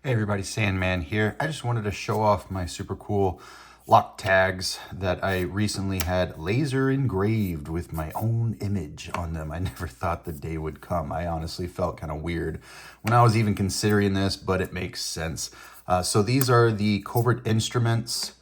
Hey everybody, Sandman here. I just wanted to show off my super cool lock tags that I recently had laser engraved with my own image on them. I never thought the day would come. I honestly felt kind of weird when I was even considering this, but it makes sense. So these are the Covert Instruments,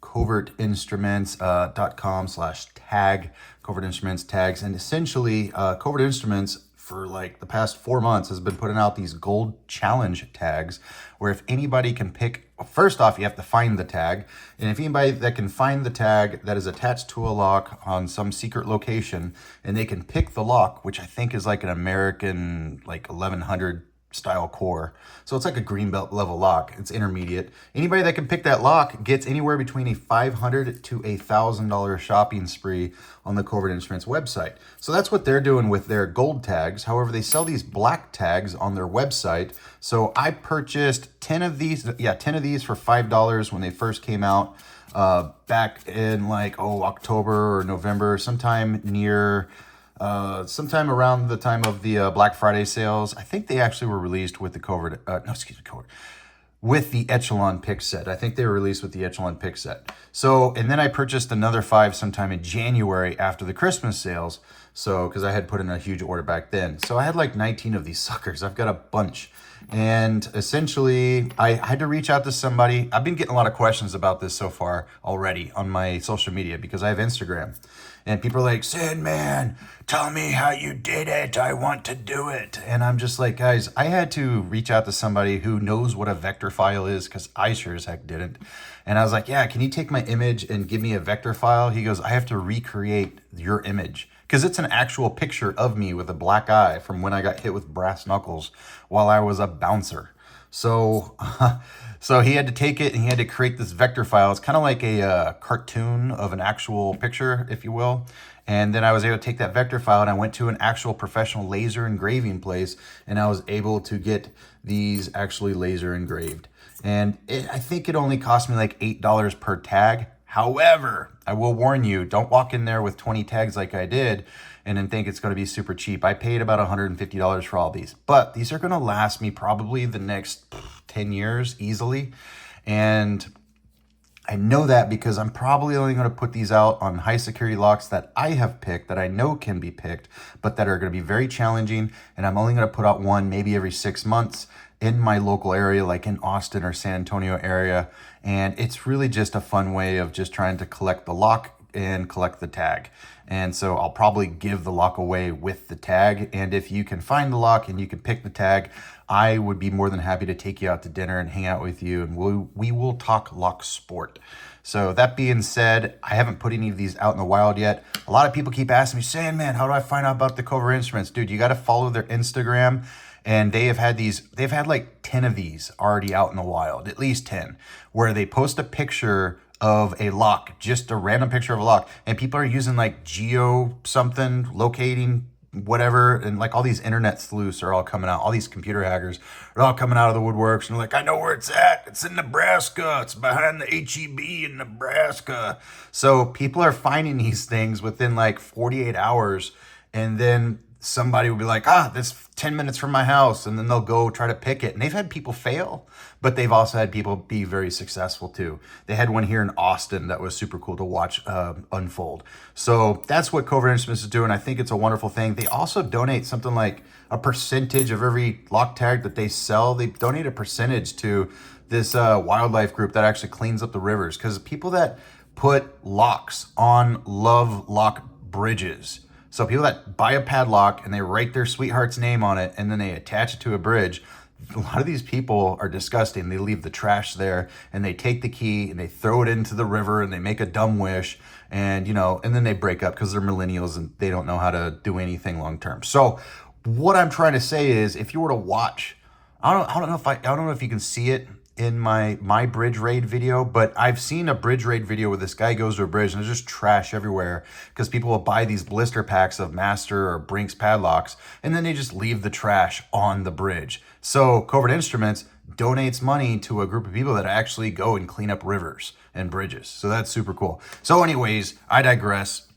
covertentry.com/tag, Covert Instruments tags, and essentially Covert Instruments for like the past 4 months has been putting out these gold challenge tags where if anybody can pick, first off, you have to find the tag. And if anybody that can find the tag that is attached to a lock on some secret location and they can pick the lock, which I think is like an American, like 1100 style core. So it's like a green belt level lock. It's intermediate. Anybody that can pick that lock gets anywhere between a $500 to a $1,000 shopping spree on the Covert Instruments website. So that's what they're doing with their gold tags. However, they sell these black tags on their website. So I purchased 10 of these for $5 when they first came out back in like, October or November, sometime around the time of the Black Friday sales. I think they actually were released with the with the Echelon pick set. I think they were released with the Echelon pick set. So, and then I purchased another 5 sometime in January after the Christmas sales. So, because I had put in a huge order back then. So I had like 19 of these suckers. I've got a bunch. And essentially, I had to reach out to somebody. I've been getting a lot of questions about this so far already on my social media because I have Instagram. And people are like, Sandman, tell me how you did it. I want to do it. And I'm just like, guys, I had to reach out to somebody who knows what a vector file is because I sure as heck didn't. And I was like, yeah, can you take my image and give me a vector file? He goes, I have to recreate your image because it's an actual picture of me with a black eye from when I got hit with brass knuckles while I was a bouncer. So, so he had to take it and he had to create this vector file. It's kind of like a cartoon of an actual picture, if you will. And then I was able to take that vector file and I went to an actual professional laser engraving place and I was able to get these actually laser engraved. And I think it only cost me like $8 per tag. However, I will warn you, don't walk in there with 20 tags like I did and then think it's going to be super cheap. I paid about $150 for all these, but these are going to last me probably the next 10 years easily. And I know that because I'm probably only going to put these out on high security locks that I have picked, that I know can be picked, but that are going to be very challenging. And I'm only going to put out one maybe every 6 months in my local area, like in Austin or San Antonio area. And it's really just a fun way of just trying to collect the lock and collect the tag. And so I'll probably give the lock away with the tag. And if you can find the lock and you can pick the tag, I would be more than happy to take you out to dinner and hang out with you. And we will talk locksport. So that being said, I haven't put any of these out in the wild yet. A lot of people keep asking me, Sandman, how do I find out about the Covert Instruments? Dude, you got to follow their Instagram. And they've had like 10 of these already out in the wild, at least 10, where they post a picture of a lock, just a random picture of a lock. And people are using like geo something, locating, whatever. And like all these internet sleuths are all coming out. All these computer hackers are all coming out of the woodworks. And they're like, I know where it's at. It's in Nebraska. It's behind the HEB in Nebraska. So people are finding these things within like 48 hours. And then somebody will be like, that's 10 minutes from my house. And then they'll go try to pick it. And they've had people fail, but they've also had people be very successful too. They had one here in Austin that was super cool to watch unfold. So that's what Covert Instruments is doing. I think it's a wonderful thing. They also donate something like a percentage of every lock tag that they sell. They donate a percentage to this wildlife group that actually cleans up the rivers. Because people that put locks on love lock bridges, so people that buy a padlock and they write their sweetheart's name on it and then they attach it to a bridge, a lot of these people are disgusting. They leave the trash there and they take the key and they throw it into the river and they make a dumb wish and, and then they break up because they're millennials and they don't know how to do anything long term. So what I'm trying to say is if you were to watch, I don't know if you can see it in my bridge raid video, but I've seen a bridge raid video where this guy goes to a bridge and there's just trash everywhere because people will buy these blister packs of Master or Brinks padlocks and then they just leave the trash on the bridge. So Covert Instruments donates money to a group of people that actually go and clean up rivers and bridges. So that's super cool. So anyways, I digress.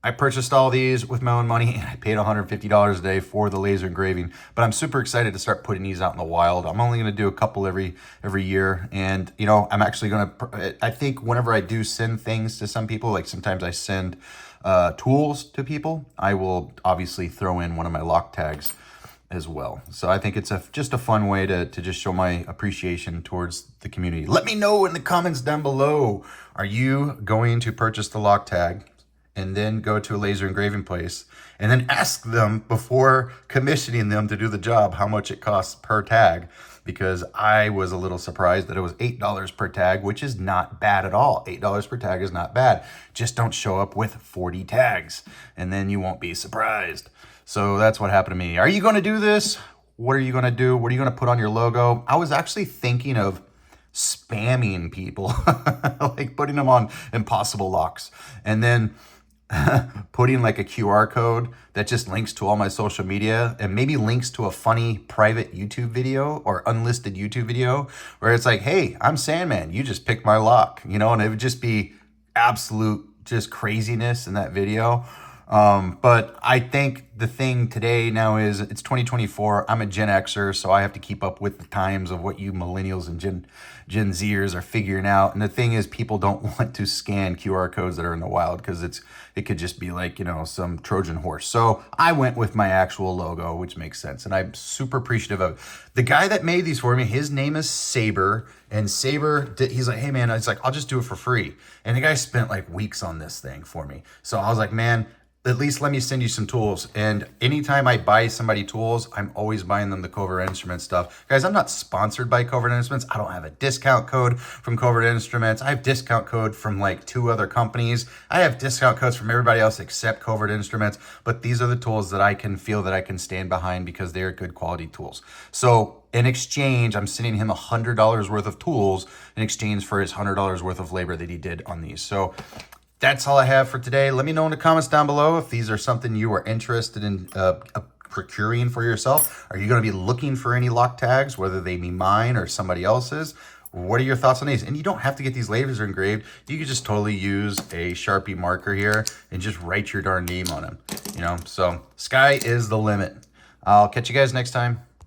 I purchased all these with my own money, and I paid $150 a day for the laser engraving. But I'm super excited to start putting these out in the wild. I'm only going to do a couple every year, and you know, I'm actually going to. I think whenever I do send things to some people, like sometimes I send tools to people, I will obviously throw in one of my lock tags as well. So I think it's just a fun way to just show my appreciation towards the community. Let me know in the comments down below. Are you going to purchase the lock tag and then go to a laser engraving place and then ask them before commissioning them to do the job how much it costs per tag? Because I was a little surprised that it was $8 per tag, which is not bad at all. $8 per tag is not bad. Just don't show up with 40 tags and then you won't be surprised. So that's what happened to me. Are you going to do this? What are you going to do? What are you going to put on your logo? I was actually thinking of spamming people, like putting them on impossible locks and then putting like a QR code that just links to all my social media and maybe links to a funny private YouTube video or unlisted YouTube video where it's like, hey, I'm Sandman, you just picked my lock, you know, and it would just be absolute just craziness in that video. But I think the thing today now is it's 2024. I'm a Gen Xer, so I have to keep up with the times of what you millennials and Gen Zers are figuring out. And the thing is, people don't want to scan QR codes that are in the wild because it could just be like, you know, some Trojan horse. So I went with my actual logo, which makes sense. And I'm super appreciative of it. The guy that made these for me, his name is Saber. And Saber, he's like, hey man, it's like, I'll just do it for free. And the guy spent like weeks on this thing for me. So I was like, man, at least let me send you some tools. And anytime I buy somebody tools, I'm always buying them the Covert Instruments stuff. Guys, I'm not sponsored by Covert Instruments. I don't have a discount code from Covert Instruments. I have discount code from like 2 other companies. I have discount codes from everybody else except Covert Instruments. But these are the tools that I can feel that I can stand behind because they're good quality tools. So in exchange, I'm sending him $100 worth of tools in exchange for his $100 worth of labor that he did on these. So that's all I have for today. Let me know in the comments down below if these are something you are interested in procuring for yourself. Are you going to be looking for any lock tags, whether they be mine or somebody else's? What are your thoughts on these? And you don't have to get these laser engraved. You could just totally use a Sharpie marker here and just write your darn name on them. You know, so sky is the limit. I'll catch you guys next time.